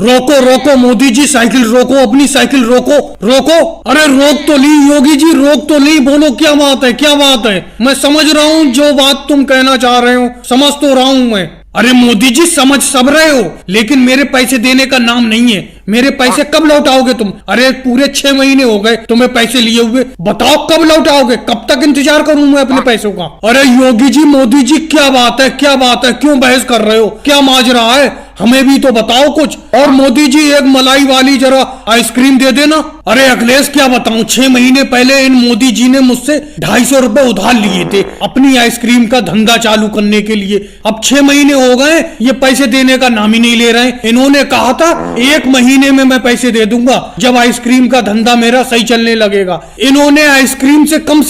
रोको रोको मोदी जी, साइकिल रोको, अपनी साइकिल रोको रोको। अरे रोक तो ली योगी जी, रोक तो ली। बोलो क्या बात है, क्या बात है। मैं समझ रहा हूँ जो बात तुम कहना चाह रहे हो, समझ तो रहा हूँ मैं। अरे मोदी जी समझ सब रहे हो, लेकिन मेरे पैसे देने का नाम नहीं है। मेरे पैसे कब लौटाओगे तुम? अरे पूरे 6 महीने हो गए तुम्हें पैसे लिए हुए, बताओ कब लौटाओगे? कब तक इंतजार करूं मैं अपने पैसों का? अरे योगी जी, मोदी जी, क्या बात है, क्या बात है? क्यों बहस कर रहे हो? क्या माजरा है? हमें भी तो बताओ कुछ। और मोदी जी एक मलाई वाली जरा आइसक्रीम दे देना। अरे अखिलेश क्या बताऊं, 6 महीने पहले इन मोदी जी ने मुझसे 250 रुपए उधार लिए थे अपनी आइसक्रीम का धंधा चालू करने के लिए। अब 6 महीने हो गए, ये पैसे देने का नाम ही नहीं ले रहे। इन्होंने कहा था 1 महीने में मैं पैसे दे दूंगा जब आइसक्रीम का धंधा मेरा सही चलने लगेगा। इन्होंने आइसक्रीम से कम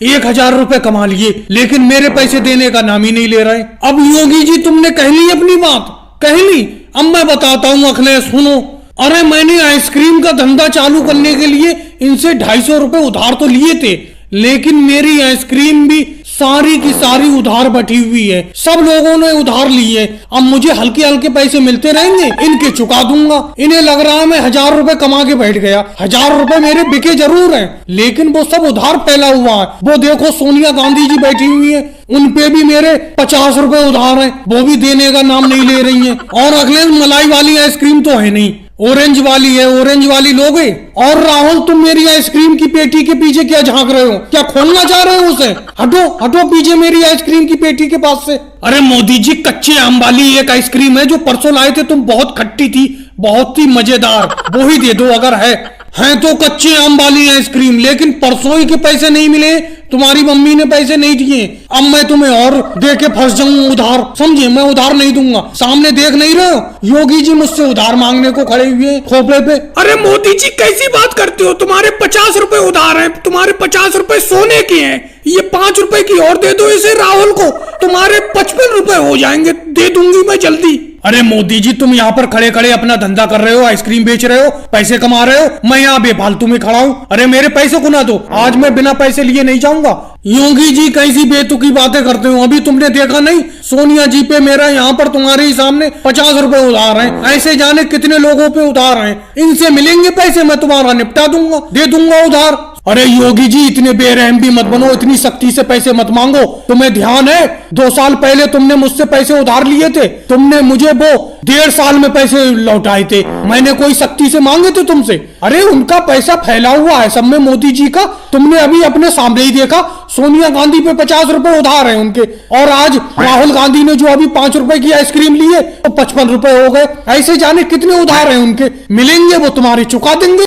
1000 रुपए कमा लिए, लेकिन मेरे पैसे देने का नाम ही नहीं ले रहे। अब योगी जी तुमने कह ली अपनी बात, कह ली। अब मैं बताता हूँ अखिलेश, सुनो। अरे मैंने आइसक्रीम का धंधा चालू करने के लिए इनसे 250 रुपए उधार तो लिए थे, लेकिन मेरी आइसक्रीम भी सारी की सारी उधार बैठी हुई है। सब लोगों ने उधार लिए। अब मुझे हल्के हल्के पैसे मिलते रहेंगे, इनके चुका दूंगा। इन्हें लग रहा है मैं 1000 रुपए कमा के बैठ गया। 1000 रुपए मेरे बिके जरूर हैं, लेकिन वो सब उधार फैला हुआ है। वो देखो सोनिया गांधी जी बैठी हुई है, उनपे भी मेरे 50 रुपए उधार हैं, वो भी देने का नाम नहीं ले रही हैं। और अगले मलाई वाली आइसक्रीम तो है नहीं, ऑरेंज वाली है, ऑरेंज वाली लोगे। और राहुल तुम मेरी आइसक्रीम की पेटी के पीछे क्या झांक रहे हो? क्या खोलना चाह रहे हो उसे? हटो हटो पीछे मेरी आइसक्रीम की पेटी के पास से। अरे मोदी जी, कच्चे आम वाली एक आइसक्रीम है जो परसों लाए थे तुम, बहुत खट्टी थी, बहुत ही मजेदार, वो ही दे दो अगर है तो कच्चे आम वाली आइसक्रीम। लेकिन परसों ही के पैसे नहीं मिले, तुम्हारी मम्मी ने पैसे नहीं दिए। अब मैं तुम्हें और दे के फंस जाऊं उधार, समझे? मैं उधार नहीं दूंगा। सामने देख नहीं रहे हो, योगी जी मुझसे उधार मांगने को खड़े हुए खोपड़े पे। अरे मोदी जी कैसी बात करते हो? तुम्हारे 50 रुपए उधार हैं, तुम्हारे 50 रुपए सोने के हैं। ये 5 रुपए की और दे दो इसे राहुल को, तुम्हारे 55 रुपए हो जाएंगे, दे दूंगी मैं जल्दी। अरे मोदी जी, तुम यहाँ पर खड़े खड़े अपना धंधा कर रहे हो, आइसक्रीम बेच रहे हो, पैसे कमा रहे हो, मैं यहाँ बेफालतू में खड़ा हूँ। अरे मेरे पैसे को ना दो, आज मैं बिना पैसे लिए नहीं जाऊंगा। योगी जी कैसी बेतुकी बातें करते हो? अभी तुमने देखा नहीं, सोनिया जी पे मेरा यहाँ पर तुम्हारे ही सामने 50 रुपए उधार हैं। ऐसे जाने कितने लोगों पे उधार हैं। इनसे मिलेंगे पैसे, मैं तुम्हारा निपटा दूंगा, दे दूंगा उधार। अरे योगी जी, इतने बेरहम भी मत बनो, इतनी सख्ती से पैसे मत मांगो। तुम्हें ध्यान है 2 साल पहले तुमने मुझसे पैसे उधार लिए थे, तुमने मुझे वो 1.5 साल में पैसे लौटाए थे। मैंने कोई सख्ती से मांगे थे तुमसे? अरे उनका पैसा फैला हुआ है सब में, मोदी जी का। तुमने अभी अपने सामने ही देखा, सोनिया गांधी पे 50 रुपए उधार है उनके, और आज राहुल गांधी ने जो अभी 5 रुपए की आइसक्रीम ली है तो 55 रुपए हो गए। ऐसे जाने कितने उधार है उनके, मिलेंगे वो तुम्हारे, चुका देंगे।